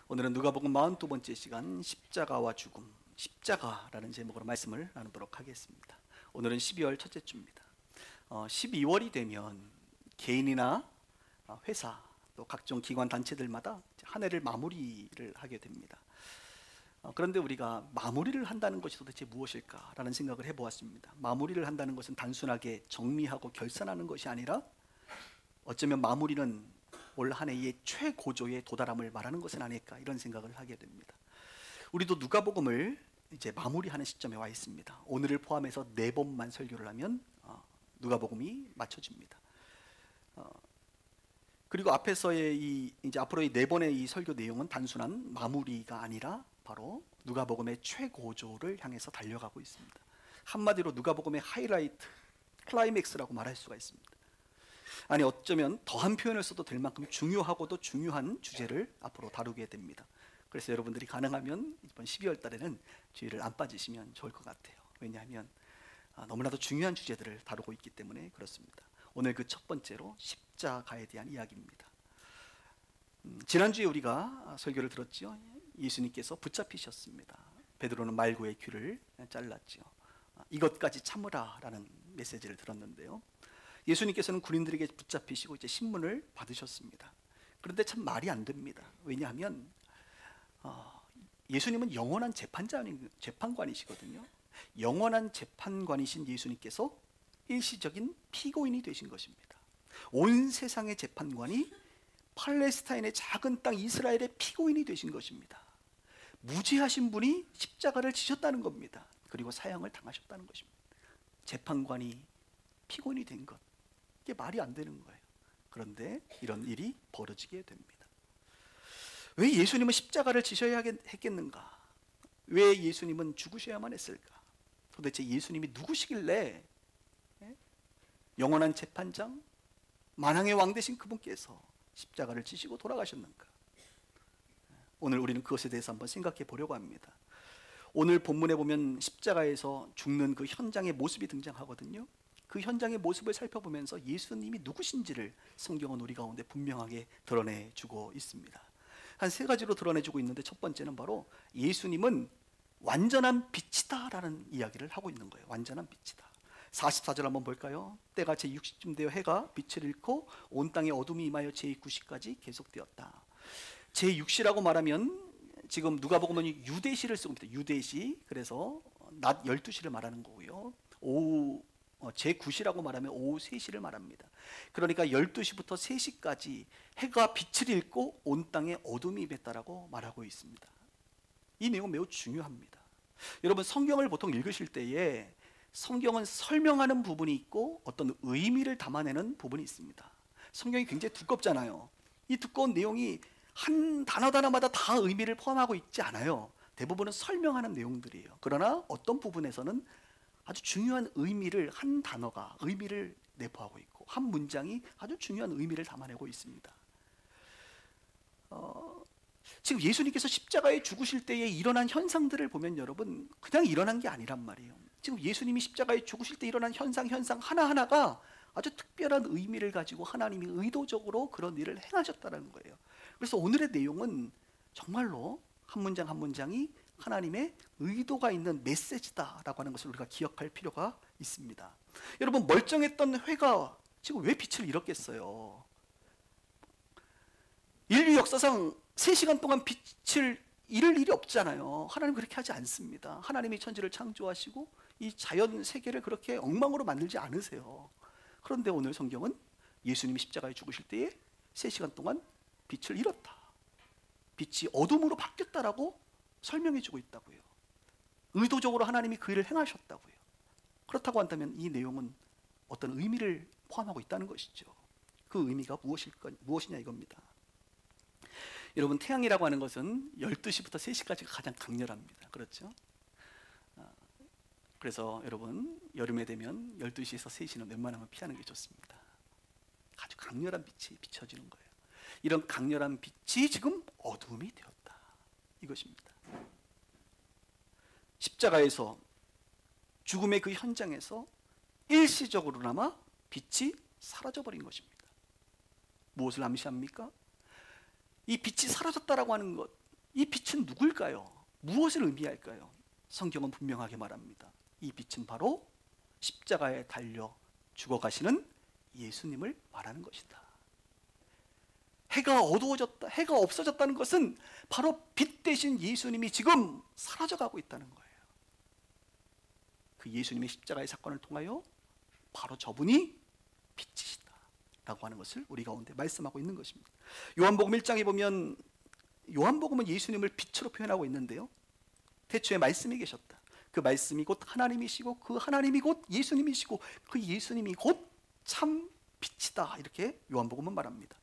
오늘은 누가복음 42번째 시간 십자가와 죽음, 십자가라는 제목으로 말씀을 나누도록 하겠습니다. 오늘은 12월 첫째 주입니다. 12월이 되면 개인이나 회사 또 각종 기관 단체들마다 한 해를 마무리를 하게 됩니다. 그런데 우리가 마무리를 한다는 것이 도대체 무엇일까라는 생각을 해보았습니다. 마무리를 한다는 것은 단순하게 정리하고 결산하는 것이 아니라 어쩌면 마무리는 올 한 해의 최고조에 도달함을 말하는 것은 아닐까, 이런 생각을 하게 됩니다. 우리도 누가복음을 이제 마무리하는 시점에 와 있습니다. 오늘을 포함해서 4번만 설교를 하면 누가복음이 맞춰집니다. 그리고 앞에서의 이제 앞으로의 4번의 이 설교 내용은 단순한 마무리가 아니라 바로 누가복음의 최고조를 향해서 달려가고 있습니다. 한마디로 누가복음의 하이라이트, 클라이맥스라고 말할 수가 있습니다. 아니, 어쩌면 더한 표현을 써도 될 만큼 중요하고도 중요한 주제를 앞으로 다루게 됩니다. 그래서 여러분들이 가능하면 이번 12월 달에는 주의를 안 빠지시면 좋을 것 같아요. 왜냐하면 너무나도 중요한 주제들을 다루고 있기 때문에 그렇습니다. 오늘 그 첫 번째로 십자가에 대한 이야기입니다. 지난주에 우리가 설교를 들었죠. 예수님께서 붙잡히셨습니다. 베드로는 말고의 귀를 잘랐죠. 이것까지 참으라 라는 메시지를 들었는데요. 예수님께서는 군인들에게 붙잡히시고 이제 신문을 받으셨습니다. 그런데 참 말이 안 됩니다. 왜냐하면 예수님은 영원한 재판관이시거든요. 영원한 재판관이신 예수님께서 일시적인 피고인이 되신 것입니다. 온 세상의 재판관이 팔레스타인의 작은 땅 이스라엘의 피고인이 되신 것입니다. 무죄하신 분이 십자가를 지셨다는 겁니다. 그리고 사형을 당하셨다는 것입니다. 재판관이 피고인이 된 것, 이게 말이 안 되는 거예요. 그런데 이런 일이 벌어지게 됩니다. 왜 예수님은 십자가를 지셔야 했겠는가? 왜 예수님은 죽으셔야만 했을까? 도대체 예수님이 누구시길래 영원한 재판장, 만왕의 왕 되신 그분께서 십자가를 지시고 돌아가셨는가? 오늘 우리는 그것에 대해서 한번 생각해 보려고 합니다. 오늘 본문에 보면 십자가에서 죽는 그 현장의 모습이 등장하거든요. 그 현장의 모습을 살펴보면서 예수님이 누구신지를 성경은 우리 가운데 분명하게 드러내주고 있습니다. 한 3가지로 드러내주고 있는데, 첫 번째는 바로 예수님은 완전한 빛이다 라는 이야기를 하고 있는 거예요. 완전한 빛이다. 44절 한번 볼까요? 때가 제60쯤 되어 해가 빛을 잃고 온 땅에 어둠이 임하여 제9시까지 계속되었다. 제6시라고 말하면 지금 누가복음은 유대시를 쓰고 있습니다. 유대시. 그래서 낮 12시를 말하는 거고요. 오후 제9시라고 말하면 오후 3시를 말합니다. 그러니까 12시부터 3시까지 해가 빛을 잃고 온 땅에 어둠이 임했다라고 말하고 있습니다. 이 내용은 매우 중요합니다. 여러분, 성경을 보통 읽으실 때에 성경은 설명하는 부분이 있고 어떤 의미를 담아내는 부분이 있습니다. 성경이 굉장히 두껍잖아요. 이 두꺼운 내용이 한 단어 단어마다 다 의미를 포함하고 있지 않아요. 대부분은 설명하는 내용들이에요. 그러나 어떤 부분에서는 아주 중요한 의미를, 한 단어가 의미를 내포하고 있고 한 문장이 아주 중요한 의미를 담아내고 있습니다. 지금 예수님께서 십자가에 죽으실 때에 일어난 현상들을 보면 여러분, 그냥 일어난 게 아니란 말이에요. 지금 예수님이 십자가에 죽으실 때 일어난 현상 하나하나가 아주 특별한 의미를 가지고 하나님이 의도적으로 그런 일을 행하셨다는 거예요. 그래서 오늘의 내용은 정말로 한 문장 한 문장이 하나님의 의도가 있는 메시지다라고 하는 것을 우리가 기억할 필요가 있습니다. 여러분, 멀쩡했던 회가 지금 왜 빛을 잃었겠어요? 인류 역사상 3시간 동안 빛을 잃을 일이 없잖아요. 하나님 그렇게 하지 않습니다. 하나님이 천지를 창조하시고 이 자연 세계를 그렇게 엉망으로 만들지 않으세요. 그런데 오늘 성경은 예수님이 십자가에 죽으실 때에 3시간 동안 빛을 잃었다, 빛이 어둠으로 바뀌었다라고 설명해주고 있다고요. 의도적으로 하나님이 그 일을 행하셨다고요. 그렇다고 한다면 이 내용은 어떤 의미를 포함하고 있다는 것이죠. 그 의미가 무엇이냐 이겁니다. 여러분, 태양이라고 하는 것은 12시부터 3시까지가 가장 강렬합니다. 그렇죠? 그래서 여러분, 여름에 되면 12시에서 3시는 웬만하면 피하는 게 좋습니다. 아주 강렬한 빛이 비춰지는 거예요. 이런 강렬한 빛이 지금 어둠이 되었다, 이것입니다. 십자가에서, 죽음의 그 현장에서 일시적으로나마 빛이 사라져버린 것입니다. 무엇을 암시합니까? 이 빛이 사라졌다라고 하는 것, 이 빛은 누굴까요? 무엇을 의미할까요? 성경은 분명하게 말합니다. 이 빛은 바로 십자가에 달려 죽어가시는 예수님을 말하는 것이다. 해가 어두워졌다, 해가 없어졌다는 것은 바로 빛 대신 예수님이 지금 사라져가고 있다는 거예요. 그 예수님의 십자가의 사건을 통하여 바로 저분이 빛이시다 라고 하는 것을 우리 가운데 말씀하고 있는 것입니다. 요한복음 1장에 보면 요한복음은 예수님을 빛으로 표현하고 있는데요, 태초에 말씀이 계셨다, 그 말씀이 곧 하나님이시고 그 하나님이 곧 예수님이시고 그 예수님이 곧 참 빛이다, 이렇게 요한복음은 말합니다.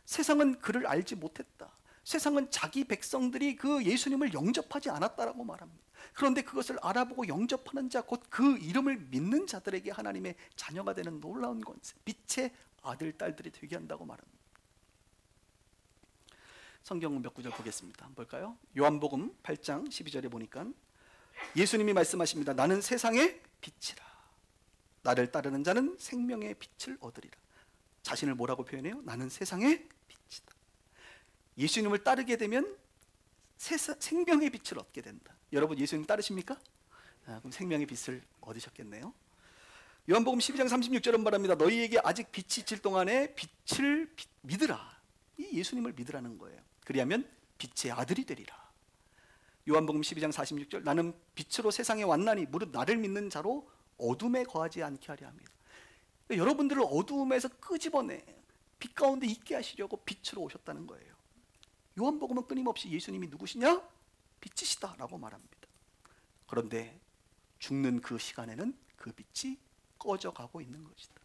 세상은 그를 알지 못했다, 세상은 자기 백성들이 그 예수님을 영접하지 않았다라고 말합니다. 그런데 그것을 알아보고 영접하는 자, 곧 그 이름을 믿는 자들에게 하나님의 자녀가 되는 놀라운 권세, 빛의 아들, 딸들이 되게 한다고 말합니다. 성경 몇 구절 보겠습니다. 한번 볼까요? 요한복음 8장 12절에 보니까 예수님이 말씀하십니다. 나는 세상의 빛이라. 나를 따르는 자는 생명의 빛을 얻으리라. 자신을 뭐라고 표현해요? 나는 세상의 빛이다. 예수님을 따르게 되면 생명의 빛을 얻게 된다. 여러분 예수님 따르십니까? 그럼 생명의 빛을 얻으셨겠네요. 요한복음 12장 36절은 말합니다. 너희에게 아직 빛이 있을 동안에 빛을 믿으라. 이 예수님을 믿으라는 거예요. 그리하면 빛의 아들이 되리라. 요한복음 12장 46절 나는 빛으로 세상에 왔나니 무릇 나를 믿는 자로 어둠에 거하지 않게 하려 합니다. 그러니까 여러분들을 어둠에서 끄집어내 빛 가운데 있게 하시려고 빛으로 오셨다는 거예요. 요한복음은 끊임없이 예수님이 누구시냐? 빛이시다 라고 말합니다. 그런데 죽는 그 시간에는 그 빛이 꺼져가고 있는 것이다.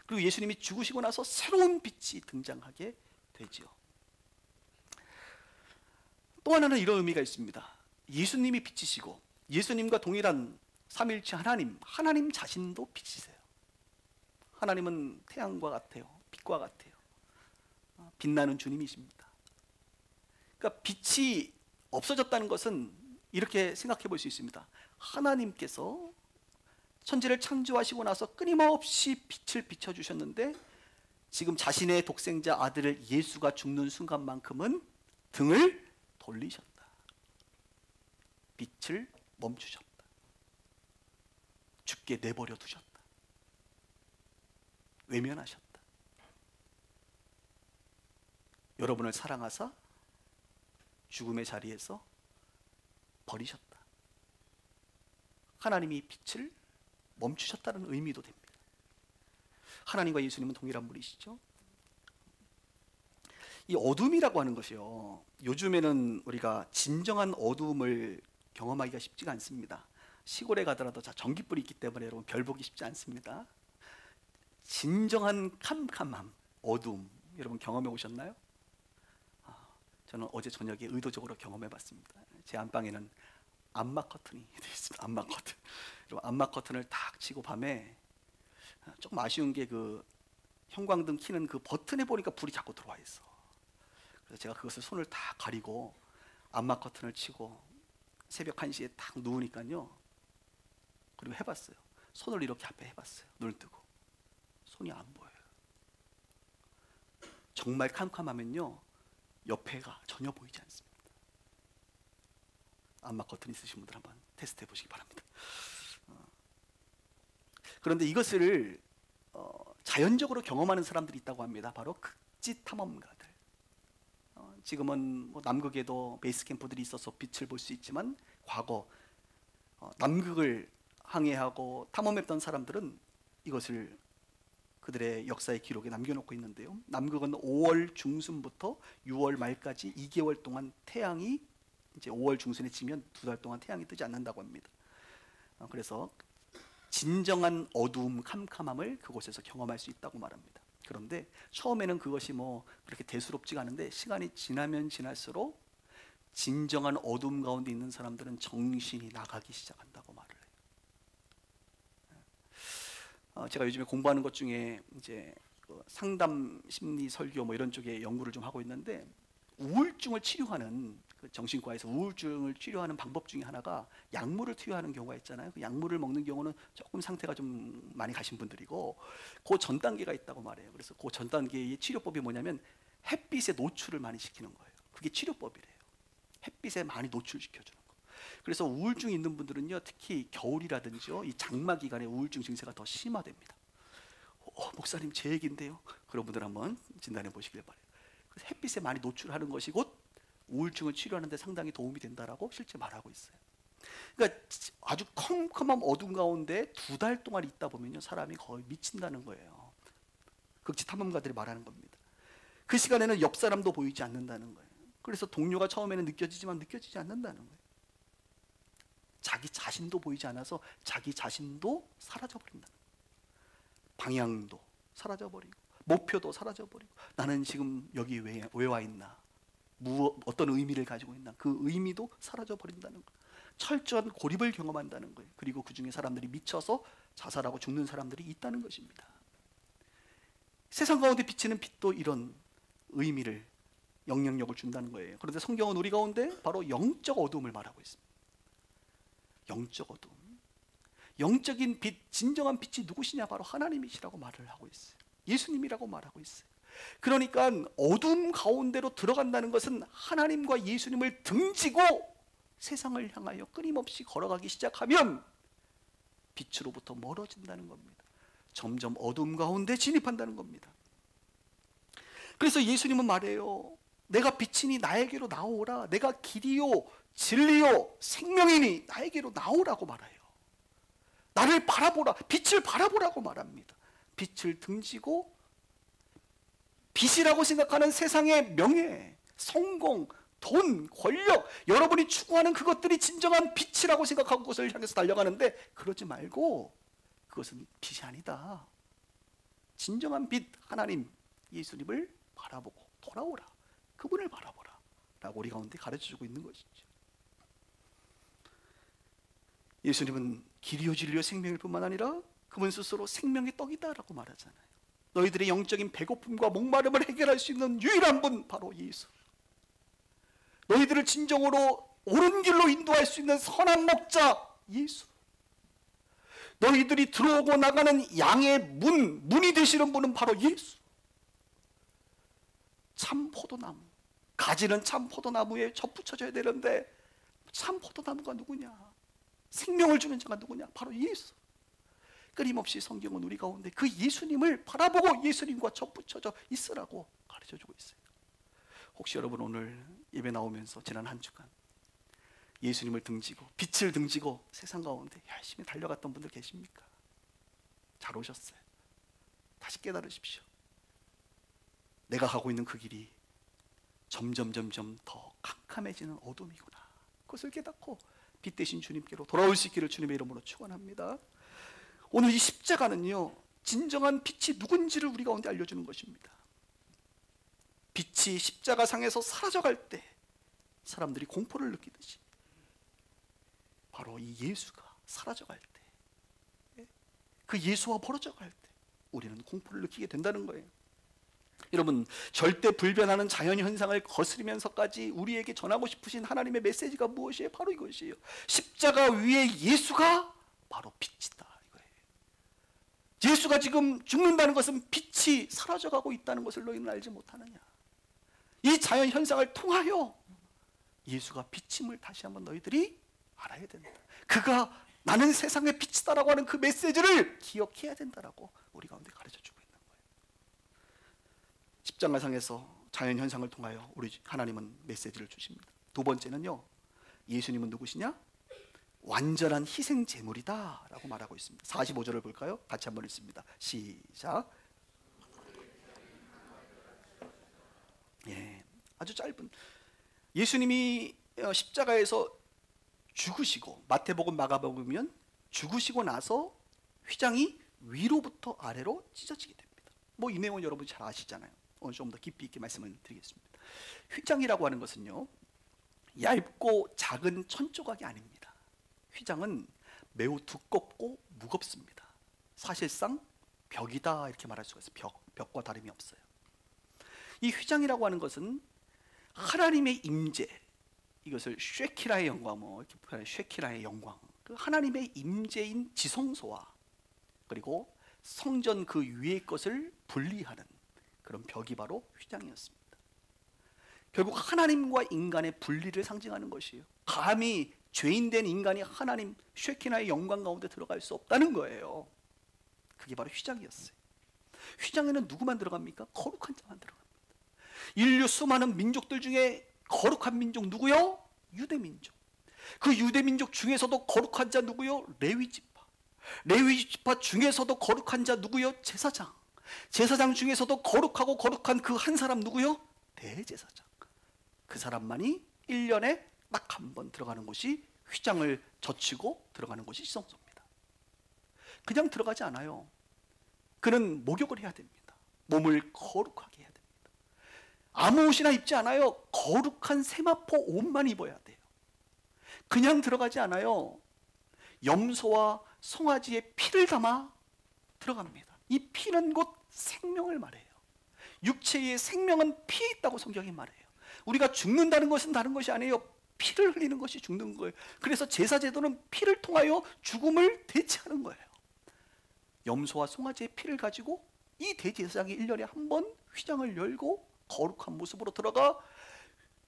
그리고 예수님이 죽으시고 나서 새로운 빛이 등장하게 되지요. 또 하나는 이런 의미가 있습니다. 예수님이 빛이시고 예수님과 동일한 삼위일체 하나님 자신도 빛이세요. 하나님은 태양과 같아요. 빛과 같아요. 빛나는 주님이십니다. 그러니까 빛이 없어졌다는 것은 이렇게 생각해 볼 수 있습니다. 하나님께서 천지를 창조하시고 나서 끊임없이 빛을 비춰주셨는데 지금 자신의 독생자 아들을 예수가 죽는 순간만큼은 등을 돌리셨다. 빛을 멈추셨다. 죽게 내버려 두셨다. 외면하셨다. 여러분을 사랑하사 죽음의 자리에서 버리셨다. 하나님이 빛을 멈추셨다는 의미도 됩니다. 하나님과 예수님은 동일한 분이시죠. 이 어둠이라고 하는 것이요, 요즘에는 우리가 진정한 어둠을 경험하기가 쉽지가 않습니다. 시골에 가더라도 전기불이 있기 때문에 여러분 별 보기 쉽지 않습니다. 진정한 캄캄함, 어둠 여러분 경험해 오셨나요? 저는 어제 저녁에 의도적으로 경험해 봤습니다. 제 안방에는 암막 커튼이 되어 있습니다. 암막 커튼. 여러분 암막 커튼을 탁 치고 밤에 조금 아쉬운 게 그 형광등 켜는 그 버튼에 보니까 불이 자꾸 들어와 있어. 그래서 제가 그것을 손을 다 가리고 암막 커튼을 치고 새벽 1시에 딱 누우니까요. 그리고 해봤어요. 손을 이렇게 앞에 해봤어요. 눈을 뜨고 손이 안 보여요. 정말 캄캄하면요 옆에가 전혀 보이지 않습니다. 암막 커튼 있으신 분들 한번 테스트 해보시기 바랍니다. 그런데 이것을 자연적으로 경험하는 사람들이 있다고 합니다. 바로 극지 탐험가들. 지금은 뭐 남극에도 베이스 캠프들이 있어서 빛을 볼 수 있지만 과거 남극을 항해하고 탐험했던 사람들은 이것을 그들의 역사의 기록에 남겨놓고 있는데요. 남극은 5월 중순부터 6월 말까지 2개월 동안 태양이 이제 5월 중순에 지면 2달 동안 태양이 뜨지 않는다고 합니다. 그래서 진정한 어두움, 캄캄함을 그곳에서 경험할 수 있다고 말합니다. 그런데 처음에는 그것이 뭐 그렇게 대수롭지가 않은데 시간이 지나면 지날수록 진정한 어둠 가운데 있는 사람들은 정신이 나가기 시작한다고 말을 해요. 제가 요즘에 공부하는 것 중에 이제 상담 심리 설교 뭐 이런 쪽에 연구를 좀 하고 있는데 우울증을 치료하는 그 정신과에서 우울증을 치료하는 방법 중에 하나가 약물을 투여하는 경우가 있잖아요. 그 약물을 먹는 경우는 조금 상태가 좀 많이 가신 분들이고 그 전 단계가 있다고 말해요. 그래서 그 전 단계의 치료법이 뭐냐면 햇빛에 노출을 많이 시키는 거예요. 그게 치료법이래요. 햇빛에 많이 노출시켜주는 거. 그래서 우울증이 있는 분들은요, 특히 겨울이라든지요, 이 장마 기간에 우울증 증세가 더 심화됩니다. 목사님 제 얘기인데요. 그런 분들 한번 진단해 보시길 바래요. 그래서 햇빛에 많이 노출하는 것이 곧 우울증을 치료하는 데 상당히 도움이 된다라고 실제 말하고 있어요. 그러니까 아주 컴컴한 어둠 가운데 2달 동안 있다 보면요, 사람이 거의 미친다는 거예요. 극치 탐험가들이 말하는 겁니다. 그 시간에는 옆 사람도 보이지 않는다는 거예요. 그래서 동료가 처음에는 느껴지지만 느껴지지 않는다는 거예요. 자기 자신도 보이지 않아서 자기 자신도 사라져버린다는 거예요. 방향도 사라져버리고 목표도 사라져버리고, 나는 지금 여기 왜 와 있나, 어떤 의미를 가지고 있나, 그 의미도 사라져버린다는 거예요. 철저한 고립을 경험한다는 거예요. 그리고 그 중에 사람들이 미쳐서 자살하고 죽는 사람들이 있다는 것입니다. 세상 가운데 비치는 빛도 이런 의미를, 영향력을 준다는 거예요. 그런데 성경은 우리 가운데 바로 영적 어둠을 말하고 있습니다. 영적 어둠, 영적인 빛, 진정한 빛이 누구시냐? 바로 하나님이시라고 말을 하고 있어요. 예수님이라고 말하고 있어요. 그러니까 어둠 가운데로 들어간다는 것은 하나님과 예수님을 등지고 세상을 향하여 끊임없이 걸어가기 시작하면 빛으로부터 멀어진다는 겁니다. 점점 어둠 가운데 진입한다는 겁니다. 그래서 예수님은 말해요. 내가 빛이니 나에게로 나오라. 내가 길이요 진리요 생명이니 나에게로 나오라고 말해요. 나를 바라보라. 빛을 바라보라고 말합니다. 빛을 등지고 빛이라고 생각하는 세상의 명예, 성공, 돈, 권력, 여러분이 추구하는 그것들이 진정한 빛이라고 생각하고 그것을 향해서 달려가는데, 그러지 말고 그것은 빛이 아니다. 진정한 빛, 하나님 예수님을 바라보고 돌아오라. 그분을 바라보라 라고 우리 가운데 가르쳐주고 있는 것이죠. 예수님은 길이요 진리요 생명일 뿐만 아니라 그분 스스로 생명의 떡이다 라고 말하잖아요. 너희들의 영적인 배고픔과 목마름을 해결할 수 있는 유일한 분, 바로 예수. 너희들을 진정으로 옳은 길로 인도할 수 있는 선한 목자 예수. 너희들이 들어오고 나가는 양의 문이 되시는 분은 바로 예수. 참 포도나무, 가지는 참 포도나무에 접붙여져야 되는데 참 포도나무가 누구냐? 생명을 주는 자가 누구냐? 바로 예수. 끊임없이 성경은 우리 가운데 그 예수님을 바라보고 예수님과 접붙여져 있으라고 가르쳐주고 있어요. 혹시 여러분 오늘 예배 나오면서 지난 한 주간 예수님을 등지고 빛을 등지고 세상 가운데 열심히 달려갔던 분들 계십니까? 잘 오셨어요. 다시 깨달으십시오. 내가 가고 있는 그 길이 점점 더 캄캄해지는 어둠이구나. 그것을 깨닫고 빛 대신 주님께로 돌아올 수 있기를 주님의 이름으로 축원합니다. 오늘 이 십자가는요, 진정한 빛이 누군지를 우리 가운데 알려주는 것입니다. 빛이 십자가 상에서 사라져갈 때 사람들이 공포를 느끼듯이 바로 이 예수가 사라져갈 때, 그 예수와 벌어져갈 때 우리는 공포를 느끼게 된다는 거예요. 여러분, 절대 불변하는 자연현상을 거스르면서까지 우리에게 전하고 싶으신 하나님의 메시지가 무엇이에요? 바로 이것이에요. 십자가 위에 예수가 바로 빛이다, 이거예요. 예수가 지금 죽는다는 것은 빛이 사라져가고 있다는 것을 너희는 알지 못하느냐? 이 자연현상을 통하여 예수가 빛임을 다시 한번 너희들이 알아야 된다. 그가 나는 세상의 빛이다라고 하는 그 메시지를 기억해야 된다라고 우리 가운데 가르쳐주고 있는 거예요. 십자가상에서 자연현상을 통하여 우리 하나님은 메시지를 주십니다. 두 번째는요, 예수님은 누구시냐? 완전한 희생 제물이다 라고 말하고 있습니다. 45절을 볼까요? 같이 한번 읽습니다. 시작. 아주 짧은, 예수님이 십자가에서 죽으시고, 마태복음 마가복음이면 죽으시고 나서 휘장이 위로부터 아래로 찢어지게 됩니다. 이 내용은 여러분 잘 아시잖아요. 오늘 좀 더 깊이 있게 말씀을 드리겠습니다. 휘장이라고 하는 것은요, 얇고 작은 천조각이 아닙니다. 휘장은 매우 두껍고 무겁습니다. 사실상 벽이다 이렇게 말할 수가 있어요. 벽과 다름이 없어요. 이 휘장이라고 하는 것은 하나님의 임재, 이것을 쉐키라의 영광, 이렇게 표현해, 쉐키라의 영광, 그 하나님의 임재인 지성소와 그리고 성전 그 위의 것을 분리하는 그런 벽이 바로 휘장이었습니다. 결국 하나님과 인간의 분리를 상징하는 것이에요. 감히 죄인된 인간이 하나님 쉐키나의 영광 가운데 들어갈 수 없다는 거예요. 그게 바로 휘장이었어요. 휘장에는 누구만 들어갑니까? 거룩한 자만 들어갑니다. 인류 수많은 민족들 중에 거룩한 민족 누구요? 유대민족. 그 유대민족 중에서도 거룩한 자 누구요? 레위지파. 레위지파 중에서도 거룩한 자 누구요? 제사장. 제사장 중에서도 거룩하고 거룩한 그 한 사람 누구요? 대제사장. 그 사람만이 1년에 딱 한 번 들어가는 곳이 휘장을 젖히고 들어가는 곳이 지성소입니다. 그냥 들어가지 않아요. 그는 목욕을 해야 됩니다. 몸을 거룩하게 해야 됩니다. 아무 옷이나 입지 않아요. 거룩한 세마포 옷만 입어야 돼요. 그냥 들어가지 않아요. 염소와 송아지의 피를 담아 들어갑니다. 이 피는 곧 생명을 말해요. 육체의 생명은 피에 있다고 성경이 말해요. 우리가 죽는다는 것은 다른 것이 아니에요. 피를 흘리는 것이 죽는 거예요. 그래서 제사제도는 피를 통하여 죽음을 대체하는 거예요. 염소와 송아지의 피를 가지고 이 대제사장이 1년에 한 번 휘장을 열고 거룩한 모습으로 들어가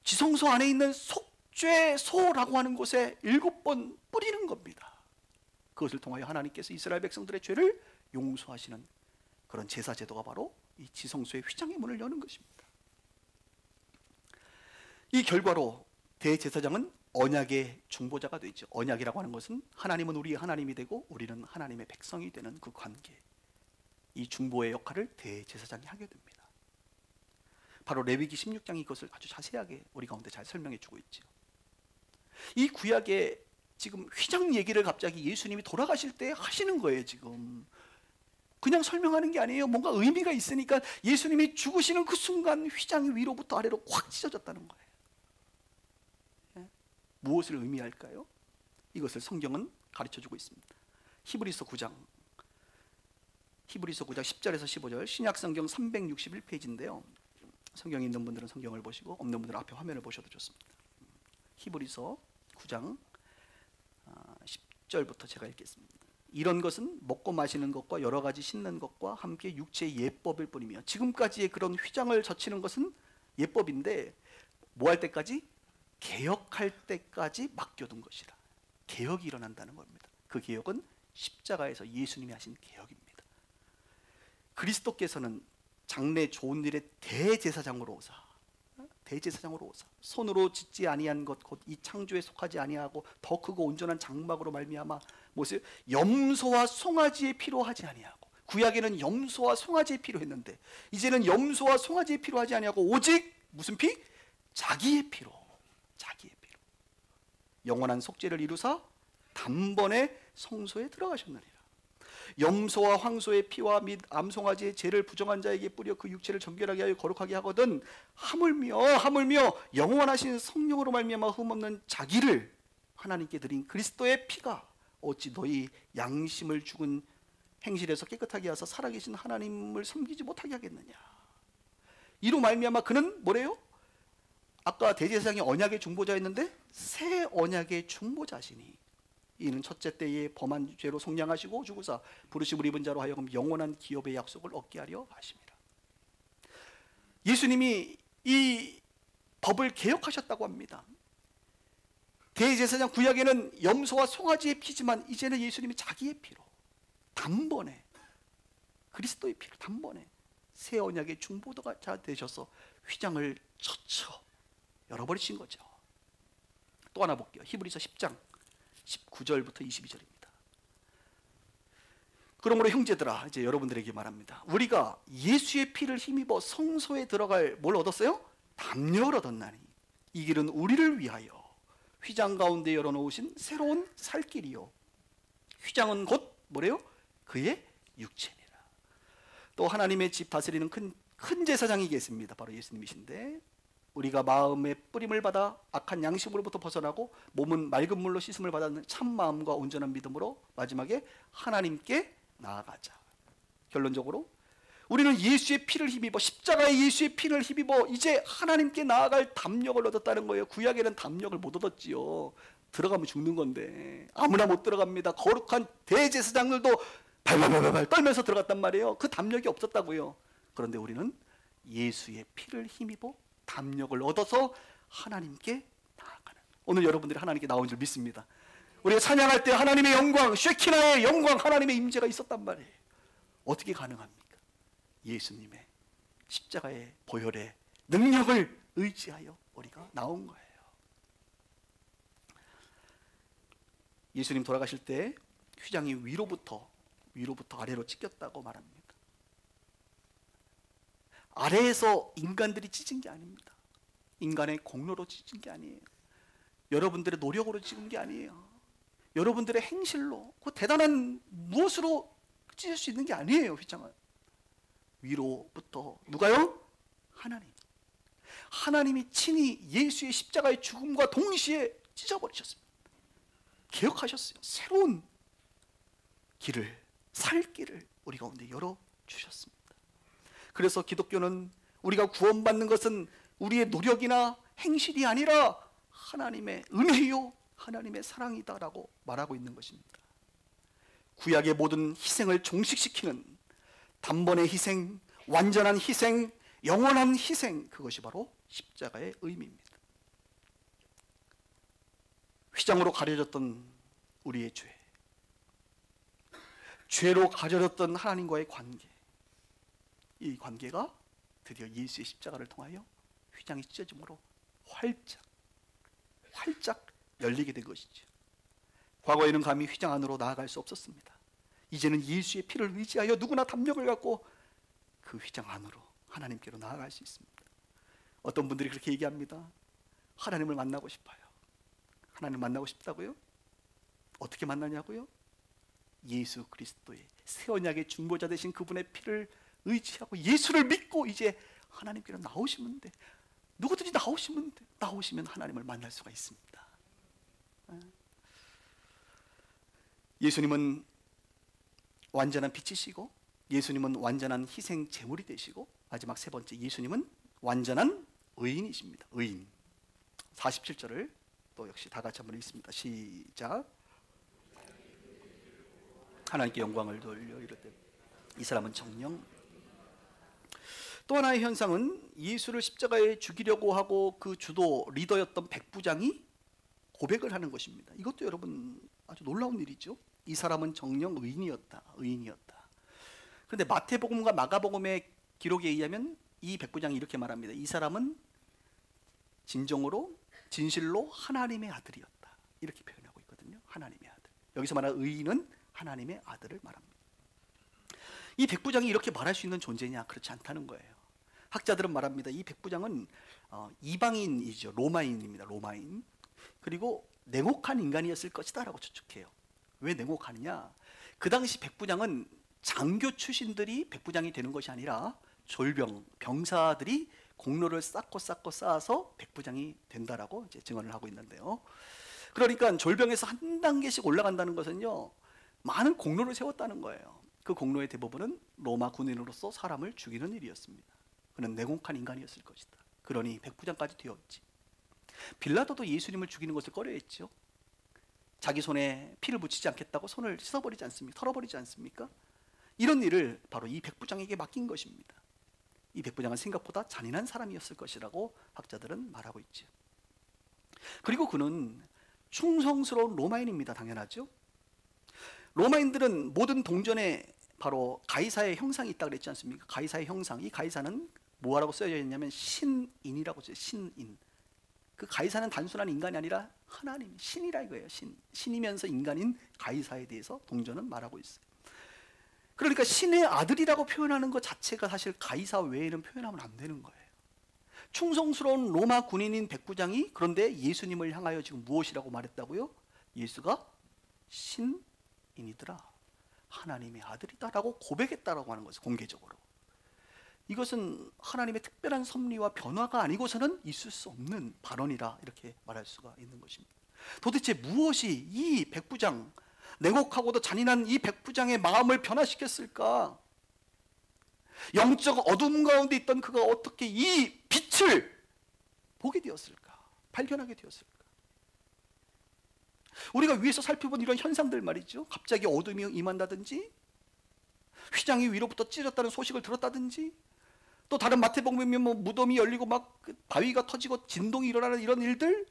지성소 안에 있는 속죄소라고 하는 곳에 7번 뿌리는 겁니다. 그것을 통하여 하나님께서 이스라엘 백성들의 죄를 용서하시는 그런 제사제도가 바로 이 지성소의 휘장의 문을 여는 것입니다. 이 결과로 대제사장은 언약의 중보자가 되죠. 언약이라고 하는 것은 하나님은 우리의 하나님이 되고 우리는 하나님의 백성이 되는 그 관계, 이 중보의 역할을 대제사장이 하게 됩니다. 바로 레위기 16장이 이것을 아주 자세하게 우리 가운데 잘 설명해 주고 있죠. 이 구약의 지금 휘장 얘기를 갑자기 예수님이 돌아가실 때 하시는 거예요. 지금 그냥 설명하는 게 아니에요. 뭔가 의미가 있으니까 예수님이 죽으시는 그 순간 휘장이 위로부터 아래로 확 찢어졌다는 거예요. 무엇을 의미할까요? 이것을 성경은 가르쳐주고 있습니다. 히브리서 9장 10절에서 15절 신약성경 361페이지인데요. 성경이 있는 분들은 성경을 보시고 없는 분들은 앞에 화면을 보셔도 좋습니다. 히브리서 9장 10절부터 제가 읽겠습니다. 이런 것은 먹고 마시는 것과 여러 가지 씻는 것과 함께 육체의 예법일 뿐이며 지금까지의 그런 휘장을 젖히는 것은 예법인데 뭐 할 때까지? 개혁할 때까지 맡겨둔 것이라. 개혁이 일어난다는 겁니다. 그 개혁은 십자가에서 예수님이 하신 개혁입니다. 그리스도께서는 장래 좋은 일의 대제사장으로 오사 손으로 짓지 아니한 것 곧 이 창조에 속하지 아니하고 더 크고 온전한 장막으로 말미암아 무엇을 염소와 송아지의 피로 하지 아니하고, 구약에는 염소와 송아지의 피로 했는데 이제는 염소와 송아지의 피로 하지 아니하고 오직 무슨 피? 자기의 피로 영원한 속죄를 이루사 단번에 성소에 들어가셨느니라. 염소와 황소의 피와 및 암송아지의 죄를 부정한 자에게 뿌려 그 육체를 정결하게 하여 거룩하게 하거든 하물며 영원하신 성령으로 말미암아 흠없는 자기를 하나님께 드린 그리스도의 피가 어찌 너희 양심을 죽은 행실에서 깨끗하게 하사 살아계신 하나님을 섬기지 못하게 하겠느냐. 이로 말미암아 그는 뭐래요? 아까 대제사장이 언약의 중보자였는데 새 언약의 중보자시니 이는 첫째 때에 범한 죄로 속량하시고 죽으사 부르심을 입은 자로 하여금 영원한 기업의 약속을 얻게 하려 하십니다. 예수님이 이 법을 개혁하셨다고 합니다. 대제사장 구약에는 염소와 송아지의 피지만 이제는 예수님이 자기의 피로 단번에 그리스도의 피로 단번에 새 언약의 중보자가 되셔서 휘장을 젖혀 열어버리신 거죠. 또 하나 볼게요. 히브리서 10장 19절부터 22절입니다. 그러므로 형제들아, 이제 여러분들에게 말합니다. 우리가 예수의 피를 힘입어 성소에 들어갈 뭘 얻었어요? 담력을 얻었나니 이 길은 우리를 위하여 휘장 가운데 열어놓으신 새로운 살 길이요 휘장은 곧 뭐래요? 그의 육체니라. 또 하나님의 집 다스리는 큰 제사장이 계십니다. 바로 예수님이신데 우리가 마음의 뿌림을 받아 악한 양심으로부터 벗어나고 몸은 맑은 물로 씻음을 받았는 참 마음과 온전한 믿음으로 마지막에 하나님께 나아가자. 결론적으로 우리는 예수의 피를 힘입어 십자가의 예수의 피를 힘입어 이제 하나님께 나아갈 담력을 얻었다는 거예요. 구약에는 담력을 못 얻었지요. 들어가면 죽는 건데 아무나 못 들어갑니다. 거룩한 대제사장들도 발발발발 떨면서 들어갔단 말이에요. 그 담력이 없었다고요. 그런데 우리는 예수의 피를 힘입어 담력을 얻어서 하나님께 나아가는, 오늘 여러분들이 하나님께 나온 줄 믿습니다. 우리가 찬양할 때 하나님의 영광, 쉐키나의 영광, 하나님의 임재가 있었단 말이에요. 어떻게 가능합니까? 예수님의 십자가의 보혈의 능력을 의지하여 우리가 나온 거예요. 예수님 돌아가실 때 휘장이 위로부터 아래로 찢겼다고 말합니다. 아래에서 인간들이 찢은 게 아닙니다. 인간의 공로로 찢은 게 아니에요. 여러분들의 노력으로 찢은 게 아니에요. 여러분들의 행실로, 그 대단한 무엇으로 찢을 수 있는 게 아니에요. 휘장은 위로부터 누가요? 하나님이 친히 예수의 십자가의 죽음과 동시에 찢어버리셨습니다. 개혁하셨어요. 새로운 길을, 살 길을 우리 가운데 열어주셨습니다. 그래서 기독교는 우리가 구원받는 것은 우리의 노력이나 행실이 아니라 하나님의 은혜요, 하나님의 사랑이다라고 말하고 있는 것입니다. 구약의 모든 희생을 종식시키는 단번의 희생, 완전한 희생, 영원한 희생, 그것이 바로 십자가의 의미입니다. 휘장으로 가려졌던 우리의 죄로 가려졌던 하나님과의 관계, 이 관계가 드디어 예수의 십자가를 통하여 휘장이 찢어짐으로 활짝 열리게 된 것이죠. 과거에는 감히 휘장 안으로 나아갈 수 없었습니다. 이제는 예수의 피를 의지하여 누구나 담력을 갖고 그 휘장 안으로 하나님께로 나아갈 수 있습니다. 어떤 분들이 그렇게 얘기합니다. 하나님을 만나고 싶어요. 하나님 만나고 싶다고요? 어떻게 만나냐고요? 예수 그리스도의 새 언약의 중보자 되신 그분의 피를 의지하고 예수를 믿고 이제 하나님께로 나오시면 돼. 누구든지 나오시면 돼. 나오시면 하나님을 만날 수가 있습니다. 예수님은 완전한 빛이시고, 예수님은 완전한 희생 제물이 되시고, 마지막 세 번째, 예수님은 완전한 의인이십니다. 의인. 47절을 또 역시 다 같이 한번 읽습니다. 시작. 하나님께 영광을 돌려 이르되 이 사람은 정령. 또 하나의 현상은 예수를 십자가에 죽이려고 하고 그 주도 리더였던 백부장이 고백을 하는 것입니다. 이것도 여러분 아주 놀라운 일이죠. 이 사람은 정령 의인이었다. 그런데 마태복음과 마가복음의 기록에 의하면 이 백부장이 이렇게 말합니다. 이 사람은 진정으로 진실로 하나님의 아들이었다. 이렇게 표현하고 있거든요. 하나님의 아들. 여기서 말하는 의인은 하나님의 아들을 말합니다. 이 백부장이 이렇게 말할 수 있는 존재냐? 그렇지 않다는 거예요. 학자들은 말합니다. 이 백부장은 이방인이죠. 로마인입니다. 로마인. 그리고 냉혹한 인간이었을 것이다 라고 추측해요. 왜 냉혹하느냐? 그 당시 백부장은 장교 출신들이 백부장이 되는 것이 아니라 병사들이 공로를 쌓아서 백부장이 된다라고 이제 증언을 하고 있는데요. 그러니까 졸병에서 한 단계씩 올라간다는 것은요, 많은 공로를 세웠다는 거예요. 그 공로의 대부분은 로마 군인으로서 사람을 죽이는 일이었습니다. 그는 냉혹한 인간이었을 것이다. 그러니 백부장까지 되었지. 빌라도도 예수님을 죽이는 것을 꺼려했죠. 자기 손에 피를 묻히지 않겠다고 손을 씻어버리지 않습니까? 털어버리지 않습니까? 이런 일을 바로 이 백부장에게 맡긴 것입니다. 이 백부장은 생각보다 잔인한 사람이었을 것이라고 학자들은 말하고 있죠. 그리고 그는 충성스러운 로마인입니다. 당연하죠. 로마인들은 모든 동전에 바로 가이사의 형상이 있다고 그랬지 않습니까? 가이사의 형상, 이 가이사는 뭐라고 써져 있냐면 신인이라고 써요. 신인. 그 가이사는 단순한 인간이 아니라 하나님, 신이라 이거예요. 신이면서 인간인 가이사에 대해서 동전은 말하고 있어요. 그러니까 신의 아들이라고 표현하는 것 자체가 사실 가이사 외에는 표현하면 안 되는 거예요. 충성스러운 로마 군인인 백부장이 그런데 예수님을 향하여 지금 무엇이라고 말했다고요? 예수가 신인이더라, 하나님의 아들이다라고 고백했다라고 하는 것을 공개적으로. 이것은 하나님의 특별한 섭리와 변화가 아니고서는 있을 수 없는 발언이라 이렇게 말할 수가 있는 것입니다. 도대체 무엇이 이 백부장, 냉혹하고도 잔인한 이 백부장의 마음을 변화시켰을까? 영적 어둠 가운데 있던 그가 어떻게 이 빛을 보게 되었을까? 발견하게 되었을까? 우리가 위에서 살펴본 이런 현상들 말이죠. 갑자기 어둠이 임한다든지, 휘장이 위로부터 찢었다는 소식을 들었다든지, 또 다른 마태복음이면 뭐 무덤이 열리고 막 바위가 터지고 진동이 일어나는 이런 일들,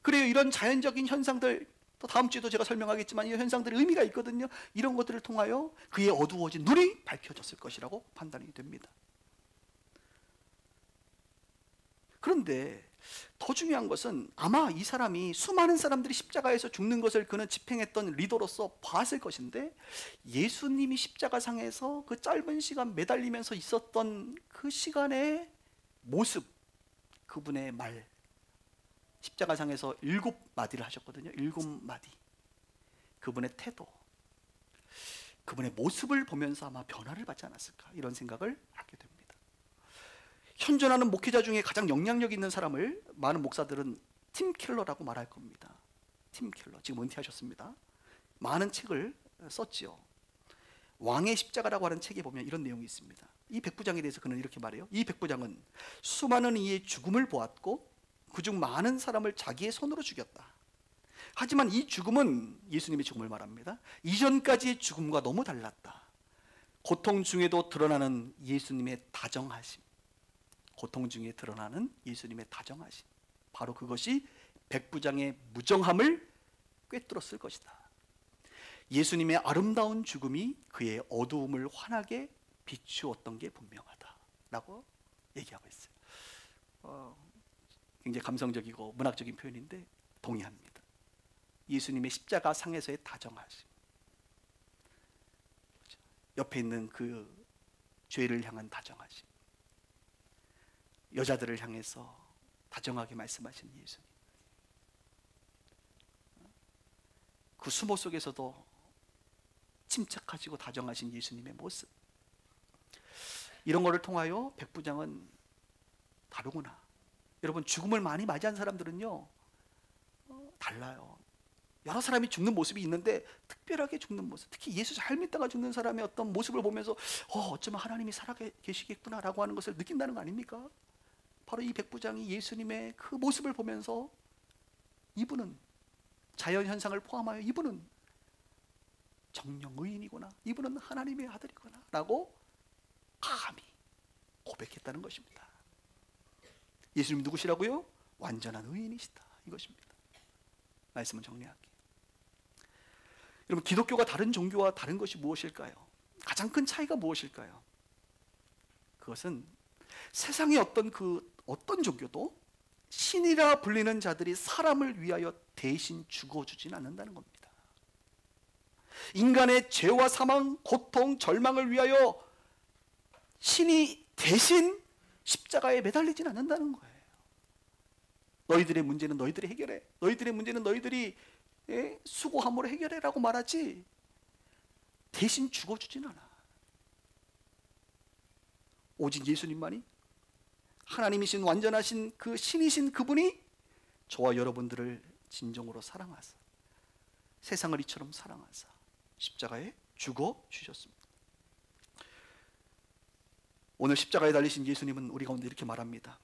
그래요. 이런 자연적인 현상들, 또 다음 주에도 제가 설명하겠지만 이 현상들이 의미가 있거든요. 이런 것들을 통하여 그의 어두워진 눈이 밝혀졌을 것이라고 판단이 됩니다. 그런데 더 중요한 것은 아마 이 사람이 수많은 사람들이 십자가에서 죽는 것을 그는 집행했던 리더로서 봤을 것인데, 예수님이 십자가상에서 그 짧은 시간 매달리면서 있었던 그 시간의 모습, 그분의 말, 십자가상에서 7마디를 하셨거든요. 7마디. 그분의 태도, 그분의 모습을 보면서 아마 변화를 받지 않았을까, 이런 생각을 하게 됩니다. 현존하는 목회자 중에 가장 영향력 있는 사람을 많은 목사들은 팀 켈러라고 말할 겁니다. 팀 켈러, 지금 은퇴하셨습니다. 많은 책을 썼지요. 왕의 십자가라고 하는 책에 보면 이런 내용이 있습니다. 이 백부장에 대해서 그는 이렇게 말해요. 이 백부장은 수많은 이의 죽음을 보았고 그중 많은 사람을 자기의 손으로 죽였다. 하지만 이 죽음은, 예수님의 죽음을 말합니다, 이전까지의 죽음과 너무 달랐다. 고통 중에도 드러나는 예수님의 다정하심, 고통 중에 드러나는 예수님의 다정하심, 바로 그것이 백부장의 무정함을 꿰뚫었을 것이다. 예수님의 아름다운 죽음이 그의 어두움을 환하게 비추었던 게 분명하다라고 얘기하고 있어요. 굉장히 감성적이고 문학적인 표현인데 동의합니다. 예수님의 십자가 상에서의 다정하심, 옆에 있는 그 죄를 향한 다정하심, 여자들을 향해서 다정하게 말씀하신 예수님, 그 수모 속에서도 침착하시고 다정하신 예수님의 모습, 이런 것을 통하여 백부장은 다르구나. 여러분, 죽음을 많이 맞이한 사람들은요 달라요. 여러 사람이 죽는 모습이 있는데 특별하게 죽는 모습, 특히 예수 잘 믿다가 죽는 사람의 어떤 모습을 보면서 어쩌면 하나님이 살아계시겠구나 라고 하는 것을 느낀다는 거 아닙니까? 바로 이 백부장이 예수님의 그 모습을 보면서 이분은, 자연현상을 포함하여 이분은 정령 의인이구나, 이분은 하나님의 아들이구나 라고 감히 고백했다는 것입니다. 예수님 누구시라고요? 완전한 의인이시다, 이것입니다. 말씀을 정리할게요. 여러분, 기독교가 다른 종교와 다른 것이 무엇일까요? 가장 큰 차이가 무엇일까요? 그것은 세상의 어떤 종교도 신이라 불리는 자들이 사람을 위하여 대신 죽어주진 않는다는 겁니다. 인간의 죄와 사망, 고통, 절망을 위하여 신이 대신 십자가에 매달리진 않는다는 거예요. 너희들의 문제는 너희들이 해결해, 너희들의 문제는 너희들이 수고함으로 해결해 라고 말하지 대신 죽어주진 않아. 오직 예수님만이, 하나님이신 완전하신 그 신이신 그분이 저와 여러분들을 진정으로 사랑하사, 세상을 이처럼 사랑하사 십자가에 죽어주셨습니다. 오늘 십자가에 달리신 예수님은 우리 가운데 이렇게 말합니다.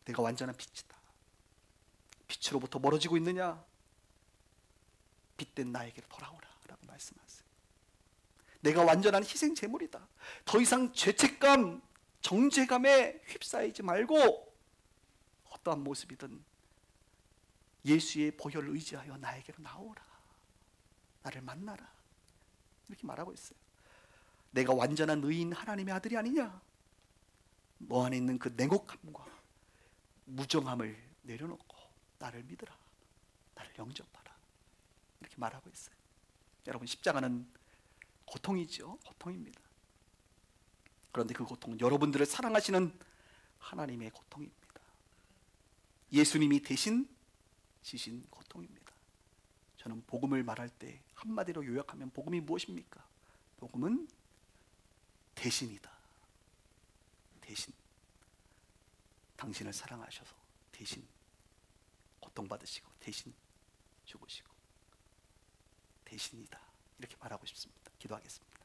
내가 완전한 빛이다. 빛으로부터 멀어지고 있느냐? 빛된 나에게로 돌아오라 라고 말씀하세요. 내가 완전한 희생 제물이다. 더 이상 죄책감, 정죄감에 휩싸이지 말고 어떠한 모습이든 예수의 보혈을 의지하여 나에게로 나오라, 나를 만나라, 이렇게 말하고 있어요. 내가 완전한 의인 하나님의 아들이 아니냐? 너 안에 있는 그 냉혹함과 무정함을 내려놓고 나를 믿으라, 나를 영접하라, 이렇게 말하고 있어요. 여러분, 십자가는 고통이죠. 고통입니다. 그런데 그 고통은 여러분들을 사랑하시는 하나님의 고통입니다. 예수님이 대신 지신 고통입니다. 저는 복음을 말할 때 한마디로 요약하면 복음이 무엇입니까? 복음은 대신이다. 대신, 당신을 사랑하셔서 대신 고통받으시고 대신 죽으시고 대신이다, 이렇게 말하고 싶습니다. 기도하겠습니다.